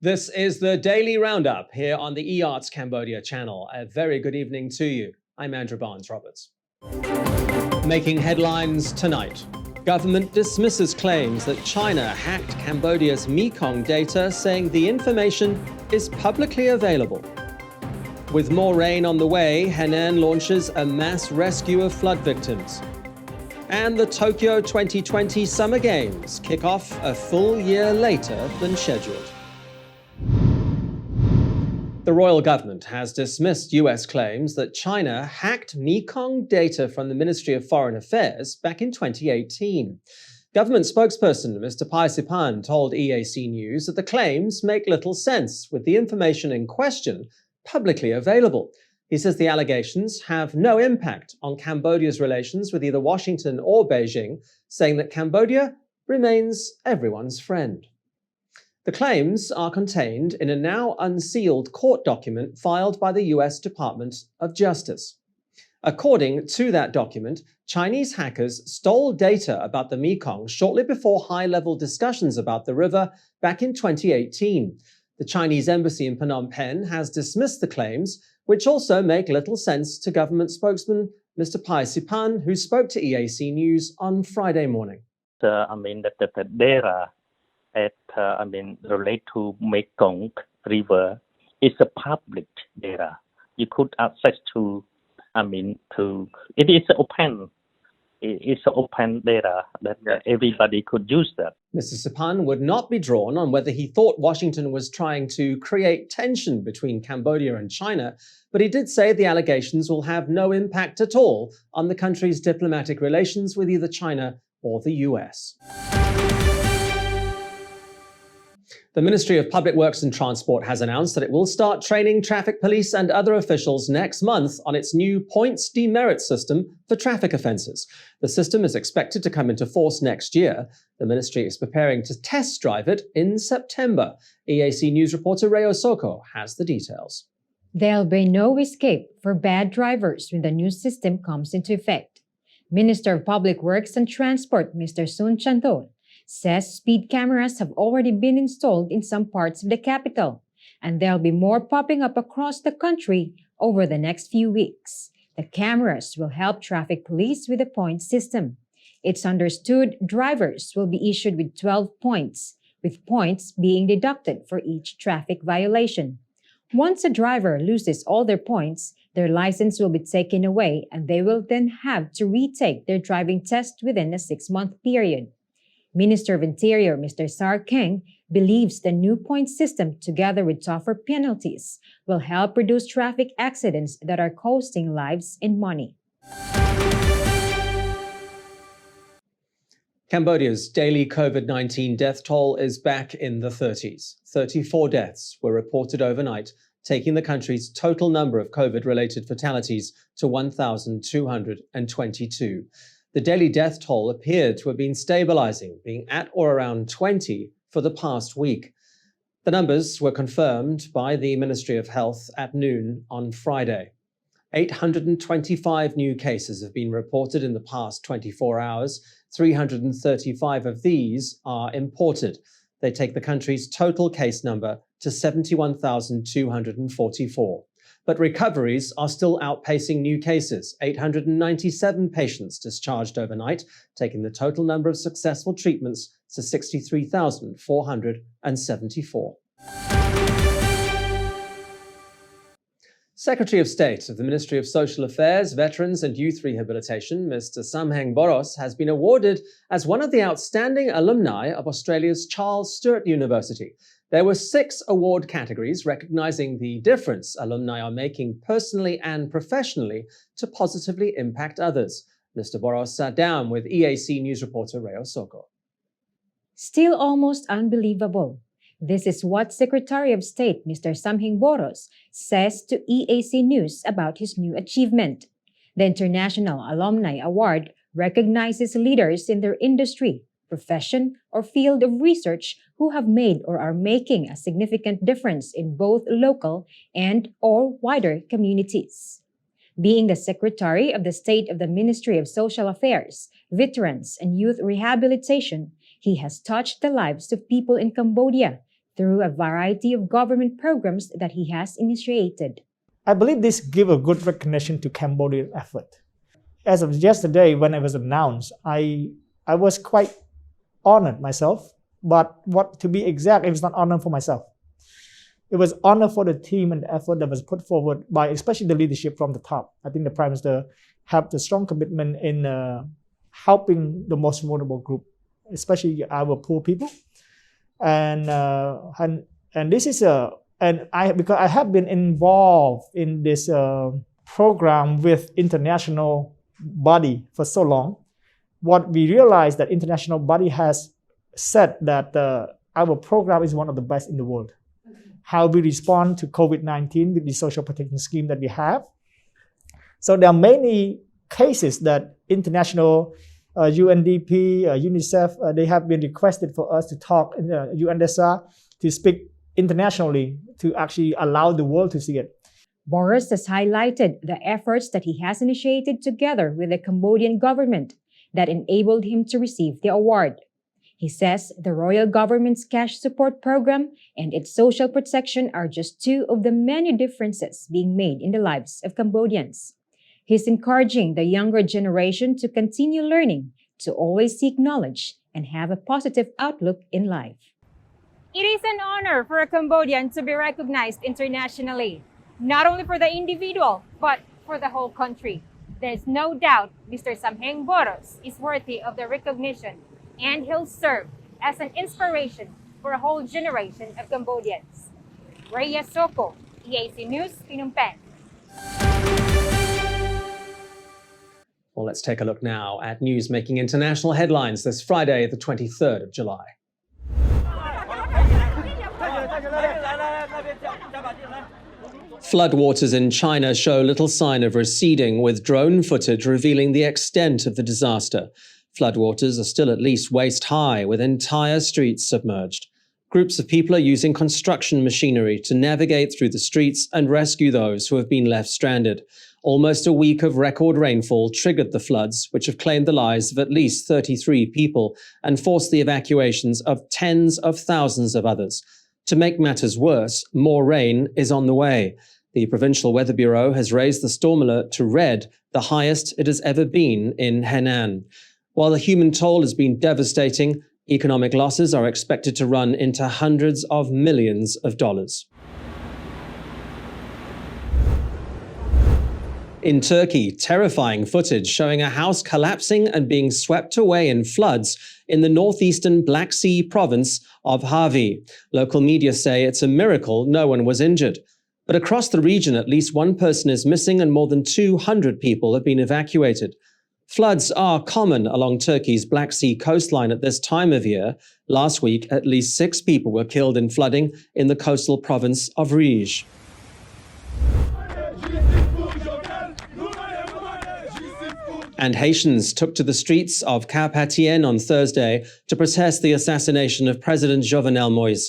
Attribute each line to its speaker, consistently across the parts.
Speaker 1: This is the Daily Roundup here on the EAC Cambodia channel. A very good evening to you. I'm Andrew Barnes-Roberts. Making headlines tonight. Government dismisses claims that China hacked Cambodia's Mekong data, saying the information is publicly available. With more rain on the way, Henan launches a mass rescue of flood victims. And the Tokyo 2020 Summer Games kick off a full year later than scheduled. The royal government has dismissed US claims that China hacked Mekong data from the Ministry of Foreign Affairs back in 2018. Government spokesperson Mr. Paisipan told EAC News that the claims make little sense, with the information in question publicly available. He says the allegations have no impact on Cambodia's relations with either Washington or Beijing, saying that Cambodia remains everyone's friend. The claims are contained in a now unsealed court document filed by the US Department of Justice. According to that document, Chinese hackers stole data about the Mekong shortly before high-level discussions about the river back in 2018. The Chinese embassy in Phnom Penh has dismissed the claims, which also make little sense to government spokesman Mr. Paisipan, who spoke to EAC News on Friday morning.
Speaker 2: The data relate to Mekong River is a public data. You could access to, it is open. It's open data that everybody could use that.
Speaker 1: Mr. Sipan would not be drawn on whether he thought Washington was trying to create tension between Cambodia and China, but he did say the allegations will have no impact at all on the country's diplomatic relations with either China or the US. The Ministry of Public Works and Transport has announced that it will start training traffic police and other officials next month on its new points demerit system for traffic offences. The system is expected to come into force next year. The ministry is preparing to test drive it in September. EAC News reporter Rayo Soko has the details.
Speaker 3: There'll be no escape for bad drivers when the new system comes into effect. Minister of Public Works and Transport, Mr. Sun Chanthol, says speed cameras have already been installed in some parts of the capital, and there'll be more popping up across the country over the next few weeks. The cameras will help traffic police with the point system. It's understood drivers will be issued with 12 points, with points being deducted for each traffic violation. Once a driver loses all their points, their license will be taken away, and they will then have to retake their driving test within a 6-month period. Minister of Interior Mr. Sar Keng believes the new point system, together with tougher penalties, will help reduce traffic accidents that are costing lives and money.
Speaker 1: Cambodia's daily COVID-19 death toll is back in the 30s. 34 deaths were reported overnight, taking the country's total number of COVID-related fatalities to 1,222. The daily death toll appeared to have been stabilizing, being at or around 20 for the past week. The numbers were confirmed by the Ministry of Health at noon on Friday. 825 new cases have been reported in the past 24 hours. 335 of these are imported. They take the country's total case number to 71,244. But recoveries are still outpacing new cases. 897 patients discharged overnight, taking the total number of successful treatments to 63,474. Secretary of State of the Ministry of Social Affairs, Veterans and Youth Rehabilitation, Mr. Samheng Boros, has been awarded as one of the outstanding alumni of Australia's Charles Sturt University. There were 6 award categories recognizing the difference alumni are making personally and professionally to positively impact others. Mr. Boros sat down with EAC News reporter Rayo Soko.
Speaker 3: Still almost unbelievable. This is what Secretary of State Mr. Samheng Boros says to EAC News about his new achievement. The International Alumni Award recognizes leaders in their industry, profession, or field of research who have made or are making a significant difference in both local and/or wider communities. Being the Secretary of the State of the Ministry of Social Affairs, Veterans and Youth Rehabilitation, he has touched the lives of people in Cambodia, through a variety of government programs that he has initiated.
Speaker 4: I believe this gives a good recognition to Cambodian effort. As of yesterday, when it was announced, I was quite honored myself, but to be exact, it was not honor for myself. It was honor for the team and the effort that was put forward by especially the leadership from the top. I think the Prime Minister have the strong commitment in helping the most vulnerable group, especially our poor people. And this is because I have been involved in this program with international body for so long. What we realized that international body has said that our program is one of the best in the world. How we respond to COVID-19 with the social protection scheme that we have. So there are many cases that international UNDP, UNICEF, they have been requested for us to talk in the UNDSA to speak internationally to actually allow the world to see it.
Speaker 3: Boris has highlighted the efforts that he has initiated together with the Cambodian government that enabled him to receive the award. He says the royal government's cash support program and its social protection are just two of the many differences being made in the lives of Cambodians. He's encouraging the younger generation to continue learning, to always seek knowledge, and have a positive outlook in life.
Speaker 5: It is an honor for a Cambodian to be recognized internationally, not only for the individual, but for the whole country. There's no doubt Mr. Samheng Boros is worthy of the recognition, and he'll serve as an inspiration for a whole generation of Cambodians. Rhea Soko, EAC News, Phnom Penh.
Speaker 1: Well, let's take a look now at news making international headlines this Friday, the 23rd of July. Floodwaters in China show little sign of receding, with drone footage revealing the extent of the disaster. Floodwaters are still at least waist high, with entire streets submerged. Groups of people are using construction machinery to navigate through the streets and rescue those who have been left stranded. Almost a week of record rainfall triggered the floods, which have claimed the lives of at least 33 people and forced the evacuations of tens of thousands of others. To make matters worse, more rain is on the way. The Provincial Weather Bureau has raised the storm alert to red, the highest it has ever been in Henan. While the human toll has been devastating, economic losses are expected to run into hundreds of millions of dollars. In Turkey, terrifying footage showing a house collapsing and being swept away in floods in the northeastern Black Sea province of Havi. Local media say it's a miracle no one was injured. But across the region, at least one person is missing and more than 200 people have been evacuated. Floods are common along Turkey's Black Sea coastline at this time of year. Last week, at least 6 people were killed in flooding in the coastal province of Rijeka. And Haitians took to the streets of Cap-Haïtien on Thursday to protest the assassination of President Jovenel Moïse.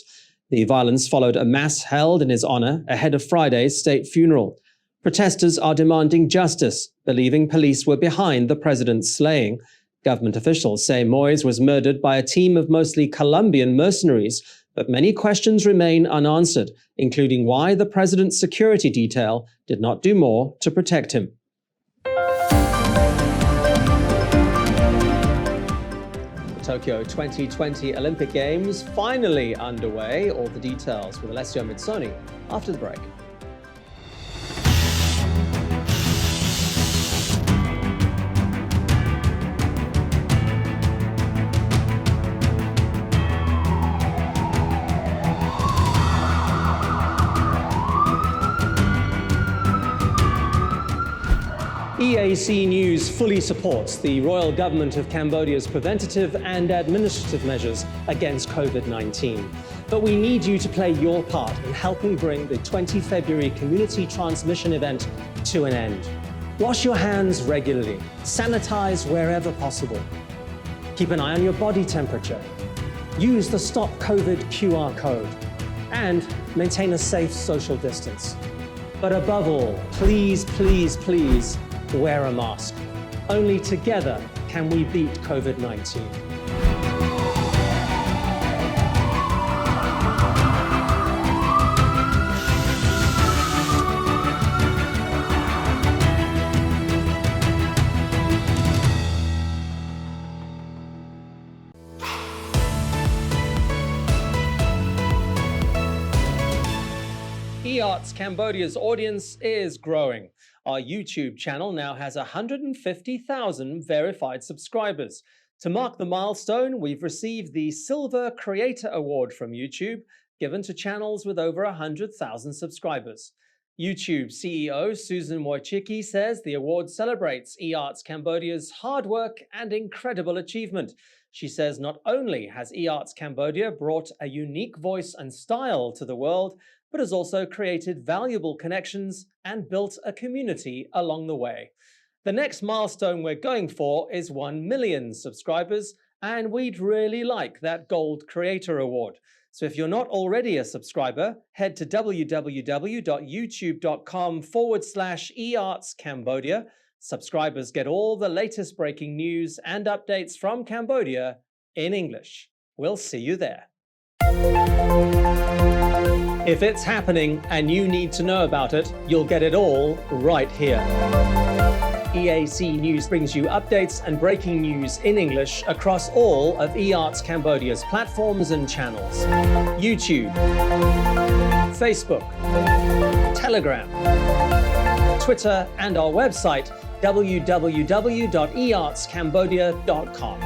Speaker 1: The violence followed a mass held in his honor ahead of Friday's state funeral. Protesters are demanding justice, believing police were behind the president's slaying. Government officials say Moïse was murdered by a team of mostly Colombian mercenaries, but many questions remain unanswered, including why the president's security detail did not do more to protect him. Tokyo 2020 Olympic Games finally underway. All the details with Alessio Mizzoni after the break. EAC News fully supports the royal government of Cambodia's preventative and administrative measures against COVID-19. But we need you to play your part in helping bring the 20 February community transmission event to an end. Wash your hands regularly, sanitize wherever possible. Keep an eye on your body temperature. Use the Stop COVID QR code and maintain a safe social distance. But above all, please, please, please, wear a mask. Only together can we beat COVID-19. EARTS Cambodia's audience is growing. Our YouTube channel now has 150,000 verified subscribers. To mark the milestone, we've received the Silver Creator Award from YouTube, given to channels with over 100,000 subscribers. YouTube CEO Susan Wojcicki says the award celebrates EARTS Cambodia's hard work and incredible achievement. She says not only has EARTS Cambodia brought a unique voice and style to the world, but has also created valuable connections and built a community along the way. The next milestone we're going for is 1 million subscribers, and we'd really like that Gold Creator Award. So if you're not already a subscriber, head to www.youtube.com/EARTS Cambodia. Subscribers get all the latest breaking news and updates from Cambodia in English. We'll see you there. If it's happening and you need to know about it, you'll get it all right here. EAC News brings you updates and breaking news in English across all of EARTS Cambodia's platforms and channels. YouTube, Facebook, Telegram, Twitter, and our website, www.eartscambodia.com.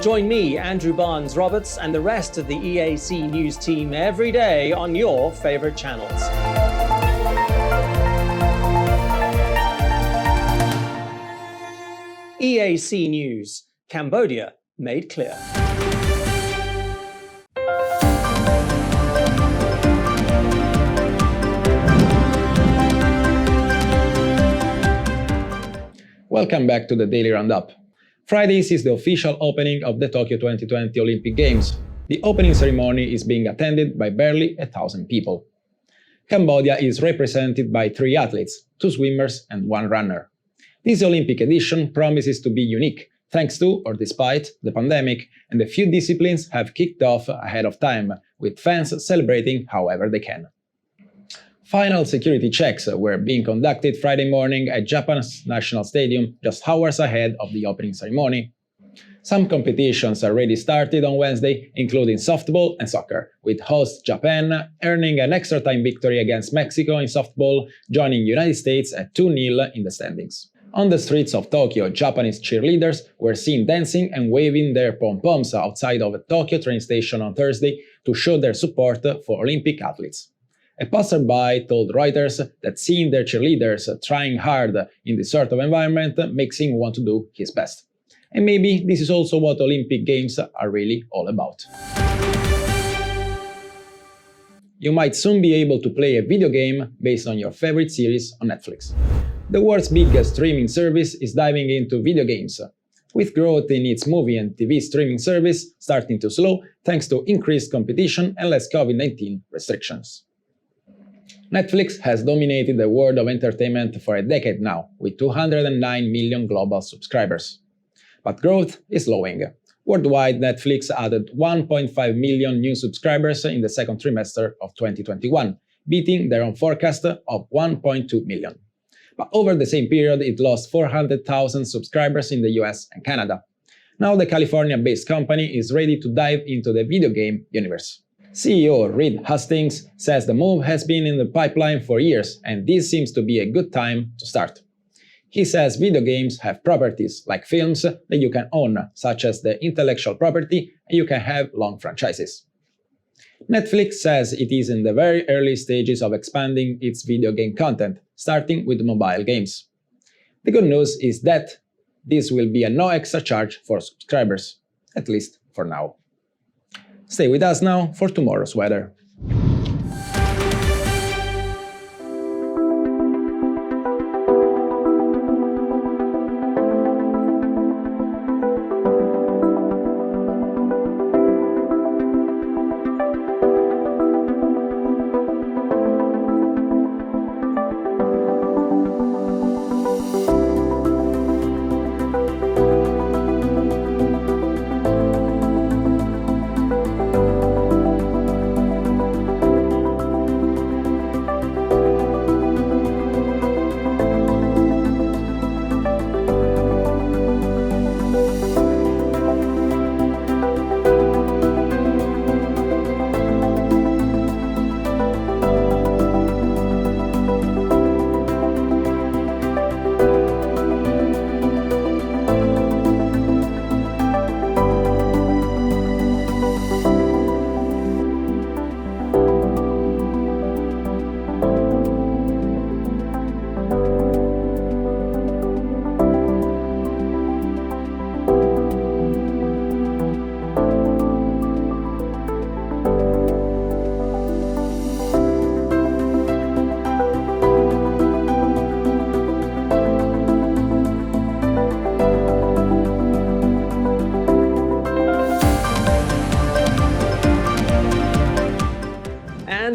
Speaker 1: Join me, Andrew Barnes-Roberts, and the rest of the EAC News team every day on your favorite channels. EAC News, Cambodia made clear.
Speaker 6: Welcome back to the Daily Roundup. Friday sees the official opening of the Tokyo 2020 Olympic Games. The opening ceremony is being attended by barely 1,000 people. Cambodia is represented by 3 athletes, 2 swimmers and 1 runner. This Olympic edition promises to be unique, thanks to, or despite, the pandemic, and a few disciplines have kicked off ahead of time, with fans celebrating however they can. Final security checks were being conducted Friday morning at Japan's National Stadium, just hours ahead of the opening ceremony. Some competitions already started on Wednesday, including softball and soccer, with host Japan earning an extra-time victory against Mexico in softball, joining United States at 2-0 in the standings. On the streets of Tokyo, Japanese cheerleaders were seen dancing and waving their pom-poms outside of a Tokyo train station on Thursday to show their support for Olympic athletes. A passerby told Reuters that seeing their cheerleaders trying hard in this sort of environment makes him want to do his best. And maybe this is also what Olympic Games are really all about. You might soon be able to play a video game based on your favorite series on Netflix. The world's biggest streaming service is diving into video games, with growth in its movie and TV streaming service starting to slow thanks to increased competition and less COVID-19 restrictions. Netflix has dominated the world of entertainment for a decade now, with 209 million global subscribers. But growth is slowing. Worldwide, Netflix added 1.5 million new subscribers in the second trimester of 2021, beating their own forecast of 1.2 million. But over the same period, it lost 400,000 subscribers in the US and Canada. Now the California-based company is ready to dive into the video game universe. CEO Reed Hastings says the move has been in the pipeline for years, and this seems to be a good time to start. He says video games have properties like films that you can own, such as the intellectual property, and you can have long franchises. Netflix says it is in the very early stages of expanding its video game content, starting with mobile games. The good news is that this will be a no extra charge for subscribers, at least for now. Stay with us now for tomorrow's weather.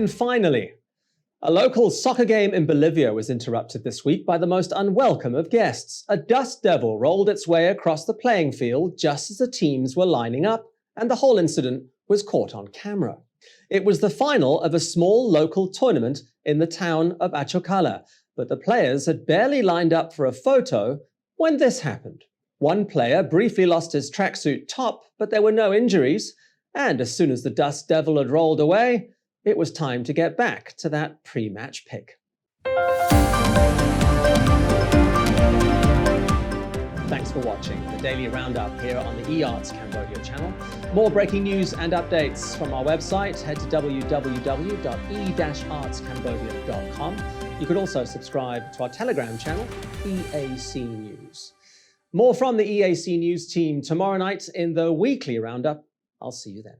Speaker 1: And finally, a local soccer game in Bolivia was interrupted this week by the most unwelcome of guests. A dust devil rolled its way across the playing field just as the teams were lining up, and the whole incident was caught on camera. It was the final of a small local tournament in the town of Achokala, but the players had barely lined up for a photo when this happened. One player briefly lost his tracksuit top, but there were no injuries, and as soon as the dust devil had rolled away, it was time to get back to that pre-match pic. Thanks for watching the Daily Roundup here on the eArts Cambodia channel. More breaking news and updates from our website. Head to www.e-artscambodia.com. You could also subscribe to our Telegram channel, EAC News. More from the EAC News team tomorrow night in the weekly Roundup. I'll see you then.